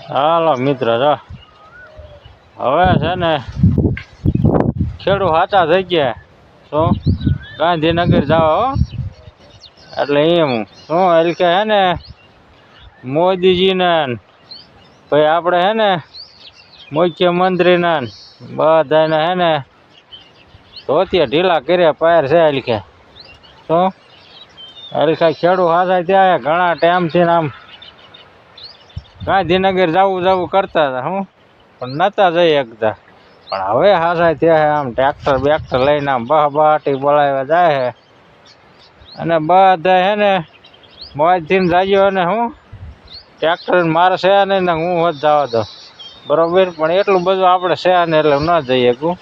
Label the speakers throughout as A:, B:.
A: હાલો મિત્ર જો હવે છે ને ખેડૂ સાચા થઈ ગયા શું ગાંધીનગર જાવ એટલે એમ શું હલકે હે ને મોદીજીને ભાઈ આપણે હે ને મુખ્યમંત્રીને બધાને હે ને ધોતિયા ઢીલા કર્યા પાર છે હલકે શું હલકા ખેડૂ સાચા ત્યાં ઘણા ટાઈમથી આમ ગાંધીનગર જવું કરતા હતા હું પણ નતા જઈ શકતા પણ હવે હાસા ત્યાં આમ ટ્રેક્ટર બેક્ટર લઈને આમ બહાટી બોલાવ્યા જાય છે અને બધા હે ને મોજથી જાગ્યો અને હું ટ્રેક્ટર મારે છે નહીં ને હું હોત જવા દો બરાબર પણ એટલું બધું આપણે છે ને એટલે ન જઈ શકું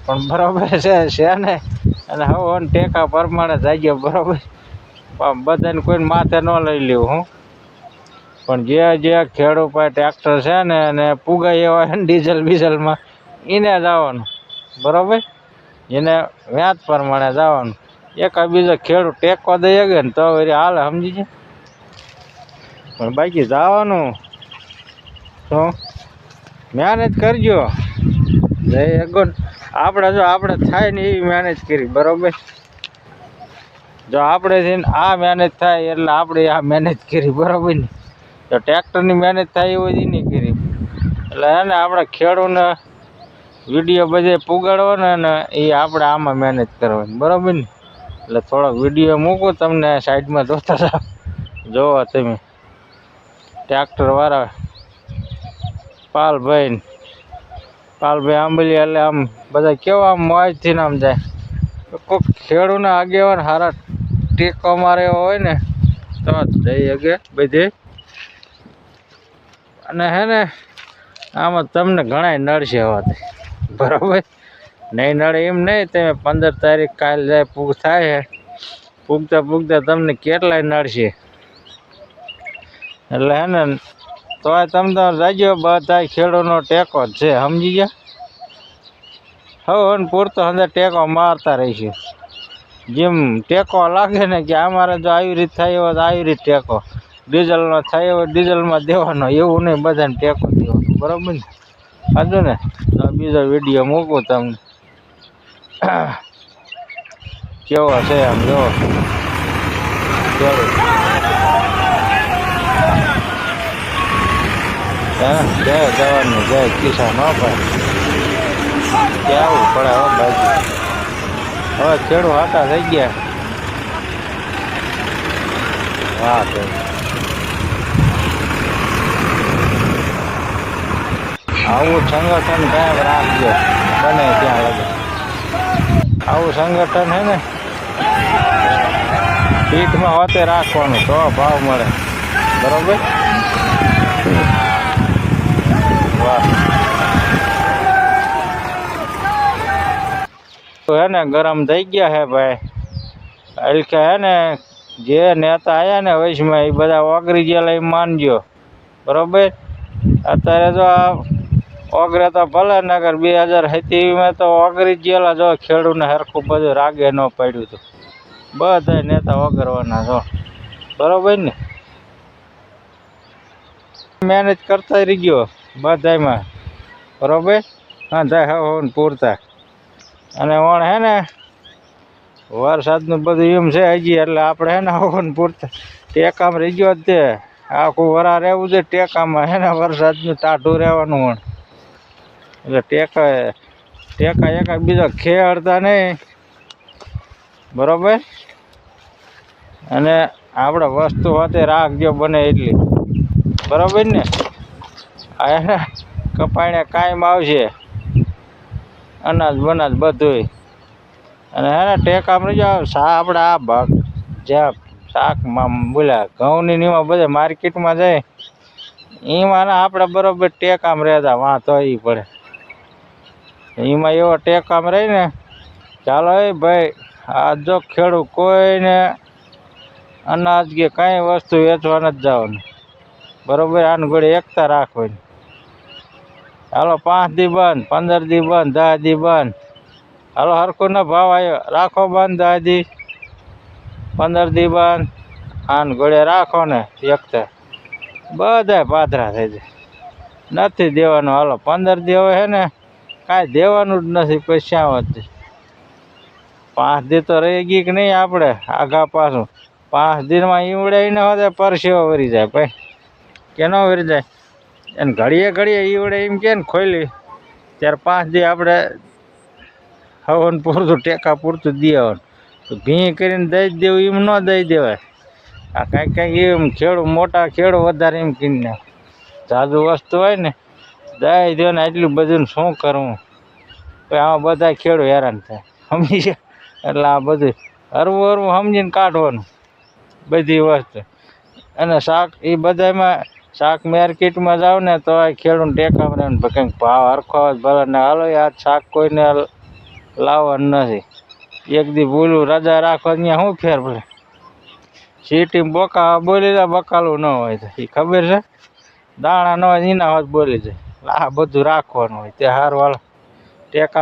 A: પણ બરાબર છે ને અને હવે ટેકા પ્રમાણે જાગ્યો બરાબર બધાને કોઈને માથે ન લઈ લેવું હું પણ જે ખેડૂત પાસે ટ્રેક્ટર છે ને અને પુગાઈ એવા છે ને ડીઝલ બીઝલમાં એને જવાનું બરાબર એને વ્યાજ પ્રમાણે જવાનું એકા બીજો ખેડૂત ટેકો દઈ ગયા ને તો હાલ સમજી જાય પણ બાકી જવાનું શું મહેનત કરજો જઈ અગો આપણે જો આપણે થાય ને એવી મહેનત કરી બરાબર જો આપણે થઈને આ મહેનત થાય એટલે આપણે આ મહેનત કરી બરાબર ને તો ટ્રેક્ટરની મહેનત થાય એવું જ નહીં કરી એટલે હે ને આપણે ખેડૂતને વિડીયો બધે પુગાડવાનો ને એ આપણે આમાં મહેનત કરવાની બરાબર ને એટલે થોડોક વિડીયો મૂકું તમને સાઈડમાં જોતા જાઓ જોવો તમે ટ્રેક્ટરવાળા પાલભાઈ આંબલી એટલે આમ બધા કેવા આમ મોજથી આમ જાય કોઈક ખેડૂતને આગેવાન સારા ટેકો મારે હોય ને તો જઈ શકે બધે અને હે ને આમાં તમને ઘણા નડશે વાત બરાબર નહીં નડે એમ નહીં તમે 15 તારીખ કાલે જાય થાય પૂગતા તમને કેટલાય નડશે એટલે હે ને તોય તમે તો જાગ્યો બધા ખેડૂતનો ટેકો જ છે સમજી ગયા હવે પૂરતો અંદર ટેકો મારતા રહીશું જેમ ટેકો લાગે ને કે અમારે જો આવી રીત થાય એવો તો આવી રીત ટેકો ડીઝલનો થાય એવો ડીઝલમાં દેવાનો એવું નહીં બધાને ટેકો દેવાનો બરાબર ને સાચું ને તો બીજો વિડીયો મૂકું તમને કેવો છે આમ જો જય જવાનું જય કિસાન હો ભાઈ કેવું પડે હો બાજુ હવે ખેડૂત હાટા થઈ ગયા હા તો આવું સંગઠન કાંઈ રાખજો બને ત્યાં લગે આવું સંગઠન હે ને પીઠમાં હોતે રાખવાનું તો ભાવ મળે બરોબર વાહ તો હે ને ગરમ થઈ ગયા હે ભાઈ હલકે હે ને જે નેતા આવ્યા ને વૈશમાં એ બધા ઓગરી ગયેલા એમ માનજો બરોબર અત્યારે જો આ ઓગરે તો ભલે નગર 2027માં તો ઓગરી ગયેલા જો ખેડૂતને હરખું બધું રાગે ન પડ્યું હતું બધા નેતા ઓગરવાના છો બરોબર ને મહેનત કરતા રહી ગયો બધામાં બરોબર હા જાય હવે પૂરતા અને વણ હે ને વરસાદનું બધું એમ છે હજી એટલે આપણે હે ને હવન પૂરતા ટેકામાં રહી ગયો જ તે આખું વરા રહેવું છે ટેકામાં હે ને વરસાદનું ટાઢું રહેવાનું વણ એટલે ટેકા એકા બીજો ખેડતા નહીં બરોબર અને આપણે વસ્તુ હોતે રાખજો બને એટલી બરોબર ને આ એને કપાઈને કાયમ આવશે અનાજ બનાજ બધુંય અને હે ને ટેકામાં જો આપણે આ ભાગ જ્યાં શાકમાં બોલ્યા ઘઉંની નીમાં બધે માર્કેટમાં જાય એમાં ને આપણે બરાબર ટેકામાં રહેતા વાંધો એ પડે એમાં એવો ટેકામાં રહી ને ચાલો એ ભાઈ આ જો ખેડૂત કોઈને અનાજ કે કાંઈ વસ્તુ વેચવા નથી જવાનું બરાબર આને ઘોડે એકતા રાખવાની હાલો 5 દી બંધ 15 દી બંધ 10 દી બંધ હાલો હરખો ના ભાવ આવ્યો રાખો બંધ 10 દી 15 દી બંધ આને ઘોડે રાખો ને એકતા બધા પાથરા થઈ જાય નથી દેવાનું. હાલો 15 દી હવે હે ને કાંઈ દેવાનું જ નથી. પછી શ્યાં વધે 5 દી તો રહી ગઈ કે નહીં આપણે આઘા પાછું 5 દીમાં ઈવડે હોતે પરસેવો વરી જાય ભાઈ. કેનો વરી જાય એને ઘડીએ ઘડીએ ઈવડે એમ કે ને ખોલી ત્યારે 5 દી આપણે હવન પૂરતું ટેકા પૂરતું દઈ આવવાનું. તો ભી કરીને દઈ જ દેવું એમ ન દઈ દેવાય. આ કાંઈક એમ ખેડૂ મોટા ખેડૂ વધારે એમ કીને જાદુ વસ્તુ હોય ને દઈ દો ને એટલું બધું શું કરવું. પછી આમાં બધા ખેડૂ હેરાન થાય સમજી ગયા. એટલે આ બધું હરવું હરવું સમજીને કાઢવાનું બધી વસ્તુ. અને શાક એ બધામાં શાક માર્કેટમાં જાવ ને તો આ ખેડૂને ટેકામાં રહે ને કંઈક ભાવ હરખો ભલે ને હાલો આ શાક કોઈને લાવવાનું નથી. એક દી ભૂલું રજા રાખવા ત્યાં શું ફેર પડે. સિટીમાં બોકા બોલી જાય બકાલું ન હોય તો એ ખબર છે. દાણા ન હોય એના હોત બોલી જાય. આ બધું રાખવાનું હોય તે હારું હાલો ટેકા